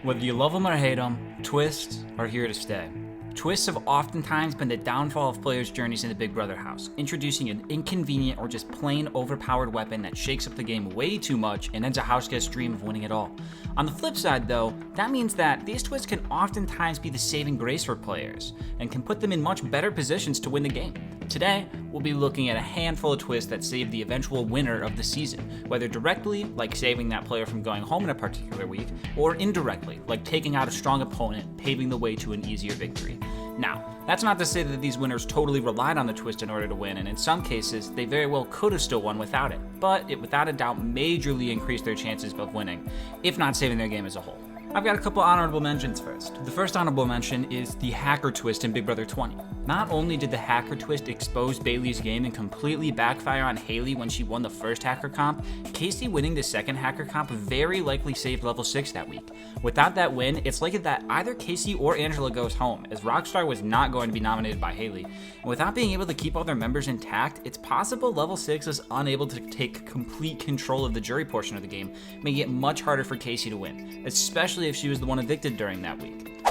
Whether you love them or hate them, twists are here to stay. Twists have oftentimes been the downfall of players' journeys in the Big Brother house, introducing an inconvenient or just plain overpowered weapon that shakes up the game way too much and ends a house guest's dream of winning it all. On the flip side though, that means that these twists can oftentimes be the saving grace for players, and can put them in much better positions to win the game. Today, we'll be looking at a handful of twists that saved the eventual winner of the season, whether directly, like saving that player from going home in a particular week, or indirectly, like taking out a strong opponent, paving the way to an easier victory. Now, that's not to say that these winners totally relied on the twist in order to win, and in some cases, they very well could have still won without it, but it without a doubt majorly increased their chances of winning, if not saving their game as a whole. I've got a couple honorable mentions first. The first honorable mention is the hacker twist in Big Brother 20. Not only did the hacker twist expose Bailey's game and completely backfire on Haley when she won the first hacker comp, Casey winning the second hacker comp very likely saved level 6 that week. Without that win, it's likely that either Casey or Angela goes home, as Rockstar was not going to be nominated by Haley. And without being able to keep all their members intact, it's possible level 6 is unable to take complete control of the jury portion of the game, making it much harder for Casey to win, especially if she was the one evicted during that week.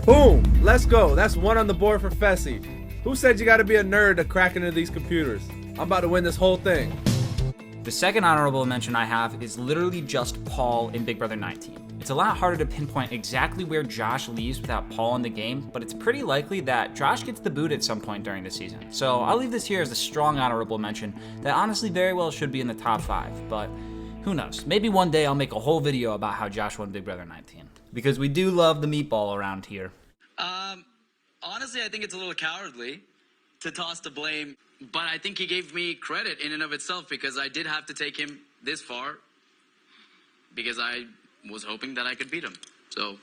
Boom! Let's go. That's one on the board for Fessy. Who said you gotta be a nerd to crack into these computers? I'm about to win this whole thing. The second honorable mention I have is literally just Paul in Big Brother 19. It's a lot harder to pinpoint exactly where Josh leaves without Paul in the game, but it's pretty likely that Josh gets the boot at some point during the season. So I'll leave this here as a strong honorable mention that honestly very well should be in the top 5, but who knows? Maybe one day I'll make a whole video about how Josh won Big Brother 19. Because we do love the meatball around here. Honestly, I think it's a little cowardly to toss the blame, but I think he gave me credit in and of itself because I did have to take him this far because I was hoping that I could beat him. So,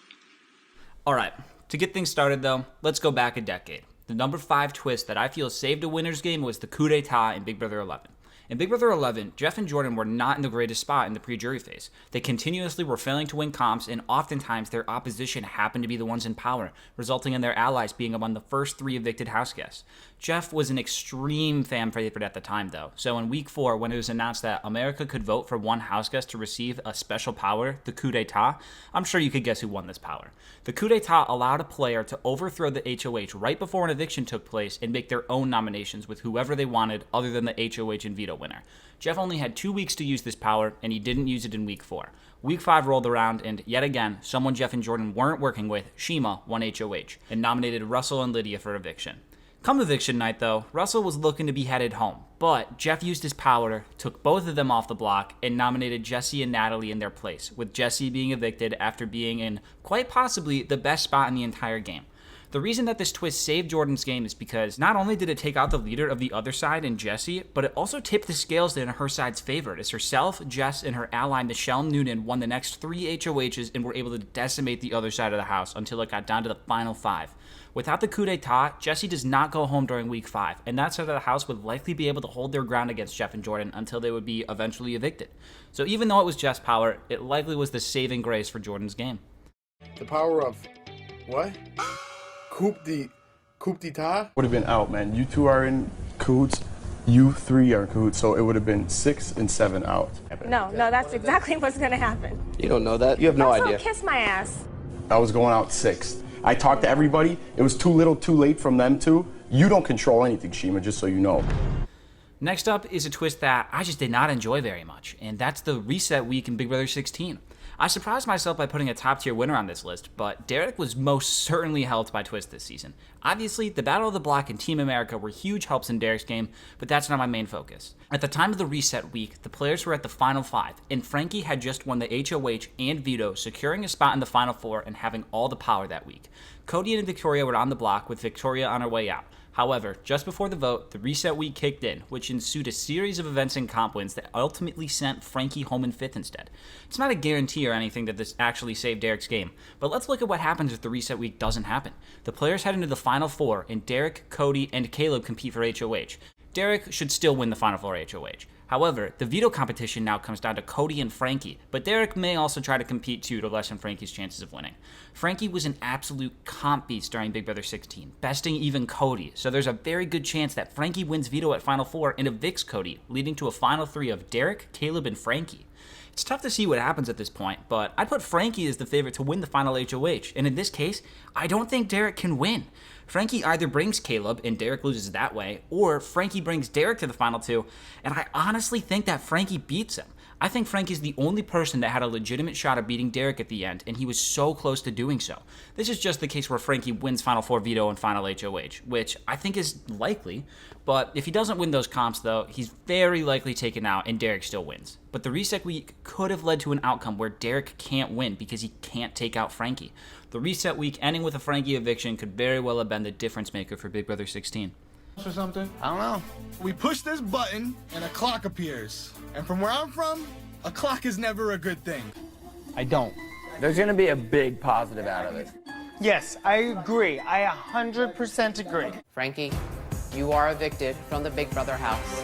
all right, to get things started though, let's go back a decade. The number 5 twist that I feel saved a winner's game was the coup d'etat in Big Brother 11. In Big Brother 11, Jeff and Jordan were not in the greatest spot in the pre-jury phase. They continuously were failing to win comps, and oftentimes their opposition happened to be the ones in power, resulting in their allies being among the first 3 evicted house guests. Jeff was an extreme fan favorite at the time though, so in week 4, when it was announced that America could vote for one house guest to receive a special power, the coup d'etat, I'm sure you could guess who won this power. The coup d'etat allowed a player to overthrow the HOH right before an eviction took place and make their own nominations with whoever they wanted other than the HOH and veto winner. Jeff only had 2 weeks to use this power, and he didn't use it in week 4. Week 5 rolled around, and yet again, someone Jeff and Jordan weren't working with, Shima, won HOH, and nominated Russell and Lydia for eviction. Come eviction night though, Russell was looking to be headed home, but Jeff used his power, took both of them off the block, and nominated Jesse and Natalie in their place, with Jesse being evicted after being in, quite possibly, the best spot in the entire game. The reason that this twist saved Jordan's game is because not only did it take out the leader of the other side in Jesse, but it also tipped the scales in her side's favor, as herself, Jess, and her ally Michelle Noonan won the next 3 HOHs and were able to decimate the other side of the house until it got down to the final 5. Without the coup d'etat, Jesse does not go home during week 5, and that side of the house would likely be able to hold their ground against Jeff and Jordan until they would be eventually evicted. So even though it was Jeff's power, it likely was the saving grace for Jordan's game. The power of what? Coup d'etat? Would have been out, man. You 2 are in cahoots, you 3 are in cahoots, so it would have been 6 and 7 out. No, that's exactly what's gonna happen. You don't know that? You have no idea. Kiss my ass. I was going out 6th. I talked to everybody. It was too little, too late from them too. You don't control anything, Shima, just so you know. Next up is a twist that I just did not enjoy very much, and that's the reset week in Big Brother 16. I surprised myself by putting a top-tier winner on this list, but Derek was most certainly helped by Twist this season. Obviously, the Battle of the Block and Team America were huge helps in Derek's game, but that's not my main focus. At the time of the reset week, the players were at the final 5, and Frankie had just won the HOH and Veto, securing a spot in the final 4 and having all the power that week. Cody and Victoria were on the block, with Victoria on her way out. However, just before the vote, the reset week kicked in, which ensued a series of events and comp wins that ultimately sent Frankie home in 5th instead. It's not a guarantee or anything that this actually saved Derek's game, but let's look at what happens if the reset week doesn't happen. The players head into the final 4, and Derek, Cody, and Caleb compete for HOH. Derek should still win the final 4 HOH. However, the veto competition now comes down to Cody and Frankie, but Derek may also try to compete too to lessen Frankie's chances of winning. Frankie was an absolute comp beast during Big Brother 16, besting even Cody, so there's a very good chance that Frankie wins veto at Final 4 and evicts Cody, leading to a Final 3 of Derek, Caleb, and Frankie. It's tough to see what happens at this point, but I'd put Frankie as the favorite to win the final HOH, and in this case, I don't think Derek can win. Frankie either brings Caleb and Derek loses that way, or Frankie brings Derek to the final two, and I honestly think that Frankie beats him. I think Frankie's the only person that had a legitimate shot of beating Derek at the end, and he was so close to doing so. This is just the case where Frankie wins Final Four veto and Final HOH, which I think is likely, but if he doesn't win those comps though, he's very likely taken out and Derek still wins. But the reset week could have led to an outcome where Derek can't win because he can't take out Frankie. The reset week ending with a Frankie eviction could very well have been the difference maker for Big Brother 16. Or something? I don't know. We push this button and a clock appears. And from where I'm from, a clock is never a good thing. I don't. There's gonna be a big positive out of it. Yes, I agree. I 100% agree. Frankie, you are evicted from the Big Brother house.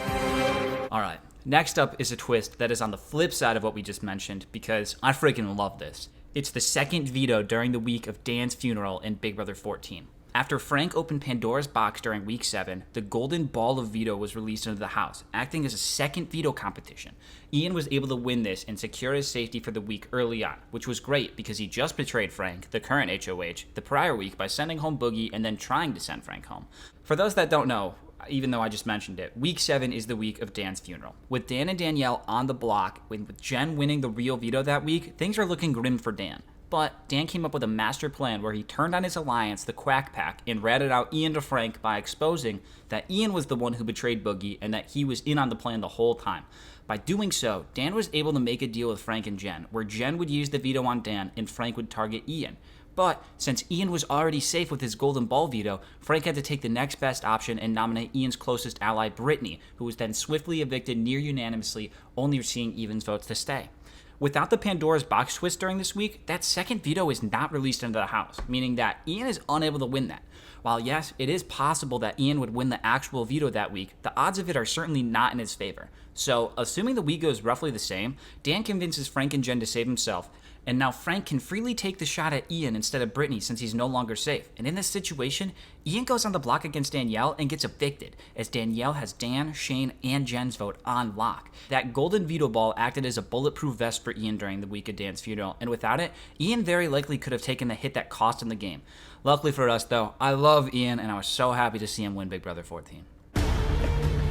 All right, next up is a twist that is on the flip side of what we just mentioned because I freaking love this. It's the second veto during the week of Dan's funeral in Big Brother 14. After Frank opened Pandora's box during week 7, the golden ball of veto was released into the house, acting as a second veto competition. Ian was able to win this and secure his safety for the week early on, which was great because he just betrayed Frank, the current HOH, the prior week by sending home Boogie and then trying to send Frank home. For those that don't know, even though I just mentioned it, week 7 is the week of Dan's funeral. With Dan and Danielle on the block, with Jen winning the real veto that week, things are looking grim for Dan. But Dan came up with a master plan where he turned on his alliance, the Quack Pack, and ratted out Ian to Frank by exposing that Ian was the one who betrayed Boogie and that he was in on the plan the whole time. By doing so, Dan was able to make a deal with Frank and Jen, where Jen would use the veto on Dan and Frank would target Ian. But since Ian was already safe with his golden ball veto, Frank had to take the next best option and nominate Ian's closest ally, Brittany, who was then swiftly evicted near unanimously, only receiving Ian's votes to stay. Without the Pandora's box twist during this week, that second veto is not released into the house, meaning that Ian is unable to win that. While yes, it is possible that Ian would win the actual veto that week, the odds of it are certainly not in his favor. So, assuming the week goes roughly the same, Dan convinces Frank and Jen to save himself, and now Frank can freely take the shot at Ian instead of Brittany since he's no longer safe. And in this situation, Ian goes on the block against Danielle and gets evicted, as Danielle has Dan, Shane, and Jen's vote on lock. That golden veto ball acted as a bulletproof vest for Ian during the week of Dan's funeral, and without it, Ian very likely could have taken the hit that cost him the game. Luckily for us though, I love Ian and I was so happy to see him win Big Brother 14.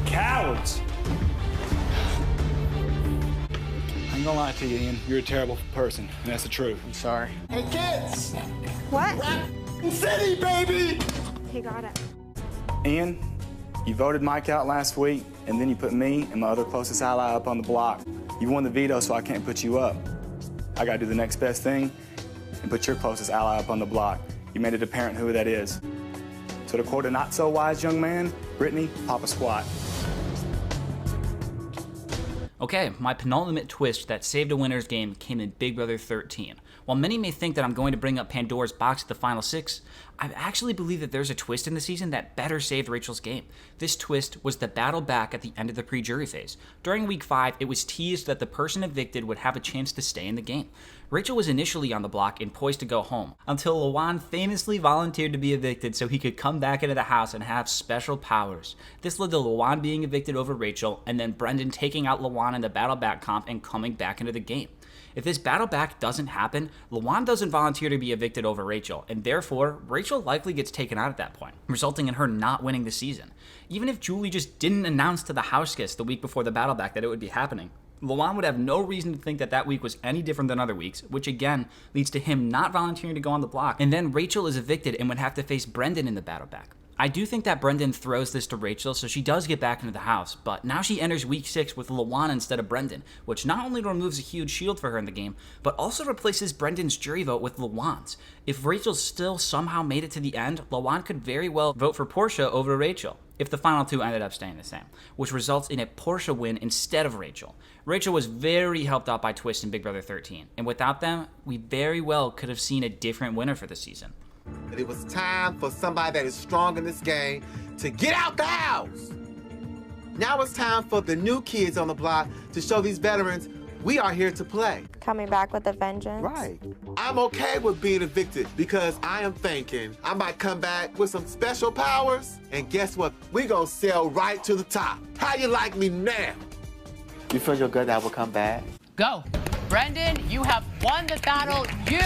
Cowards! I ain't gonna lie to you, Ian. You're a terrible person, and that's the truth. I'm sorry. Hey kids! What? City, baby! He got it. Ian, you voted Mike out last week, and then you put me and my other closest ally up on the block. You won the veto, so I can't put you up. I gotta do the next best thing and put your closest ally up on the block. You made it apparent who that is. So to quote a not-so-wise young man, Brittany, pop a squat. Okay, my penultimate twist that saved a winner's game came in Big Brother 13. While many may think that I'm going to bring up Pandora's box at the final 6, I actually believe that there's a twist in the season that better saved Rachel's game. This twist was the battle back at the end of the pre-jury phase. During week 5, it was teased that the person evicted would have a chance to stay in the game. Rachel was initially on the block and poised to go home, until Lawan famously volunteered to be evicted so he could come back into the house and have special powers. This led to Lawan being evicted over Rachel, and then Brendan taking out Lawan in the battle back comp and coming back into the game. If this battle back doesn't happen, Lawan doesn't volunteer to be evicted over Rachel, and therefore, Rachel likely gets taken out at that point, resulting in her not winning the season. Even if Julie just didn't announce to the house guests the week before the battle back that it would be happening, Lawan would have no reason to think that that week was any different than other weeks, which again leads to him not volunteering to go on the block, and then Rachel is evicted and would have to face Brendan in the battle back. I do think that Brendan throws this to Rachel, so she does get back into the house, but now she enters week 6 with Lawan instead of Brendan, which not only removes a huge shield for her in the game, but also replaces Brendan's jury vote with Lawan's. If Rachel still somehow made it to the end, Lawan could very well vote for Portia over Rachel, if the final two ended up staying the same, which results in a Portia win instead of Rachel. Rachel was very helped out by twists in Big Brother 13, and without them, we very well could have seen a different winner for the season. It was time for somebody that is strong in this game to get out the house. Now it's time for the new kids on the block to show these veterans we are here to play. Coming back with a vengeance. Right. I'm okay with being evicted because I am thinking I might come back with some special powers, and guess what? We gonna sail right to the top. How you like me now? You feel your gut that will come back? Go. Brendan, you have won the battle. You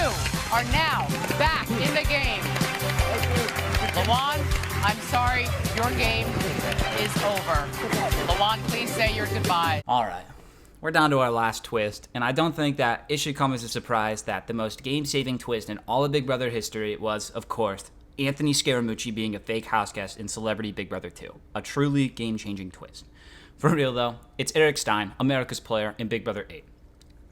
are now back in the game. Lawan, I'm sorry, your game is over. Lawan, please say your goodbye. All right. We're down to our last twist, and I don't think that it should come as a surprise that the most game-saving twist in all of Big Brother history was, of course, Anthony Scaramucci being a fake house guest in Celebrity Big Brother 2. A truly game-changing twist. For real though, it's Eric Stein, America's player in Big Brother 8.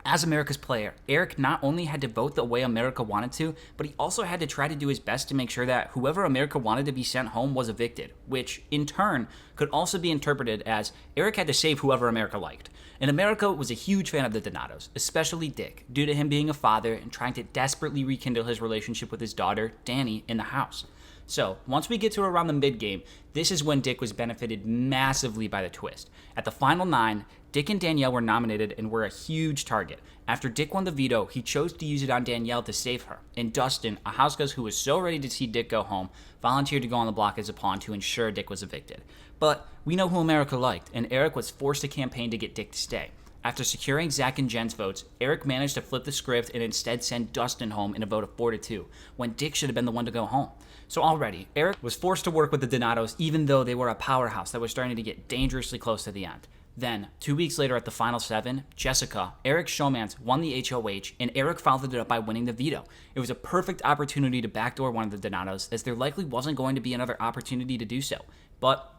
As America's player, Eric not only had to vote the way America wanted to, but he also had to try to do his best to make sure that whoever America wanted to be sent home was evicted, which in turn could also be interpreted as Eric had to save whoever America liked. And America was a huge fan of the Donatos, especially Dick, due to him being a father and trying to desperately rekindle his relationship with his daughter, Danny, in the house. So, once we get to around the mid-game, this is when Dick was benefited massively by the twist. At the final 9, Dick and Danielle were nominated and were a huge target. After Dick won the veto, he chose to use it on Danielle to save her. And Dustin, a house guest who was so ready to see Dick go home, volunteered to go on the block as a pawn to ensure Dick was evicted. But we know who America liked, and Eric was forced to campaign to get Dick to stay. After securing Zach and Jen's votes, Eric managed to flip the script and instead send Dustin home in a vote of 4-2, when Dick should have been the one to go home. So already, Eric was forced to work with the Donatos even though they were a powerhouse that was starting to get dangerously close to the end. Then, 2 weeks later at the final 7, Jessica, Eric's showmance, won the HOH, and Eric followed it up by winning the veto. It was a perfect opportunity to backdoor one of the Donatos, as there likely wasn't going to be another opportunity to do so. But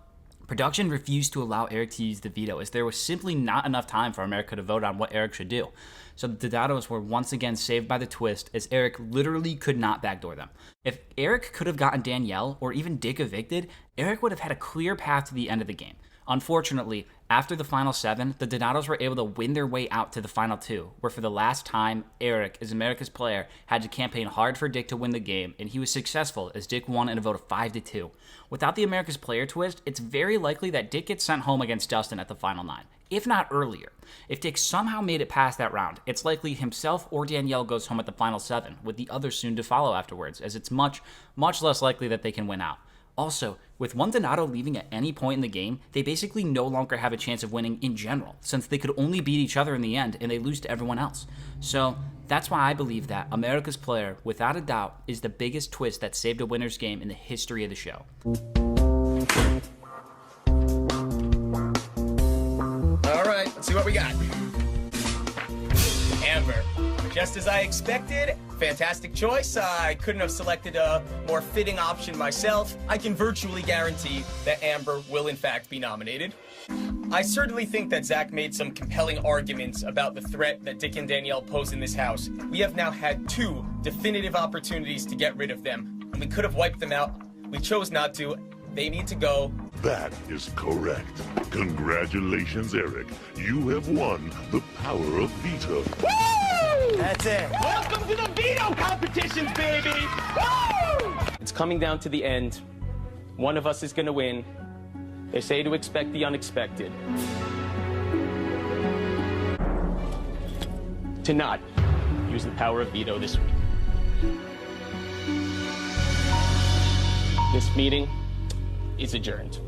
production refused to allow Eric to use the veto, as there was simply not enough time for America to vote on what Eric should do. So the Donatos were once again saved by the twist, as Eric literally could not backdoor them. If Eric could have gotten Danielle, or even Dick evicted, Eric would have had a clear path to the end of the game. Unfortunately, after the final 7, the Donatos were able to win their way out to the final 2, where for the last time, Eric, as America's player, had to campaign hard for Dick to win the game, and he was successful as Dick won in a vote of 5-2. Without the America's player twist, it's very likely that Dick gets sent home against Dustin at the final 9, if not earlier. If Dick somehow made it past that round, it's likely himself or Danielle goes home at the final 7, with the others soon to follow afterwards, as it's much less likely that they can win out. Also, with one Donato leaving at any point in the game, they basically no longer have a chance of winning in general, since they could only beat each other in the end and they lose to everyone else. So, that's why I believe that America's player, without a doubt, is the biggest twist that saved a winner's game in the history of the show. Alright, let's see what we got. Amber. Just as I expected, fantastic choice. I couldn't have selected a more fitting option myself. I can virtually guarantee that Amber will in fact be nominated. I certainly think that Zach made some compelling arguments about the threat that Dick and Danielle pose in this house. We have now had 2 definitive opportunities to get rid of them, and we could have wiped them out. We chose not to. They need to go. That is correct. Congratulations, Eric. You have won the power of veto. Woo! That's it. Welcome to the veto competitions, baby! Woo! It's coming down to the end. One of us is gonna win. They say to expect the unexpected. To not use the power of veto this week. This meeting is adjourned.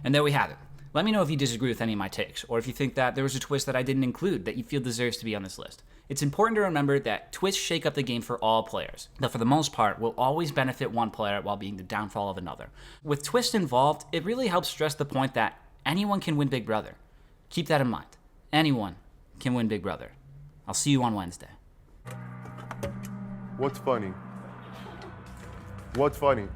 And there we have it. Let me know if you disagree with any of my takes, or if you think that there was a twist that I didn't include that you feel deserves to be on this list. It's important to remember that twists shake up the game for all players, that for the most part will always benefit one player while being the downfall of another. With twists involved, it really helps stress the point that anyone can win Big Brother. Keep that in mind. Anyone can win Big Brother. I'll see you on Wednesday. What's funny? What's funny?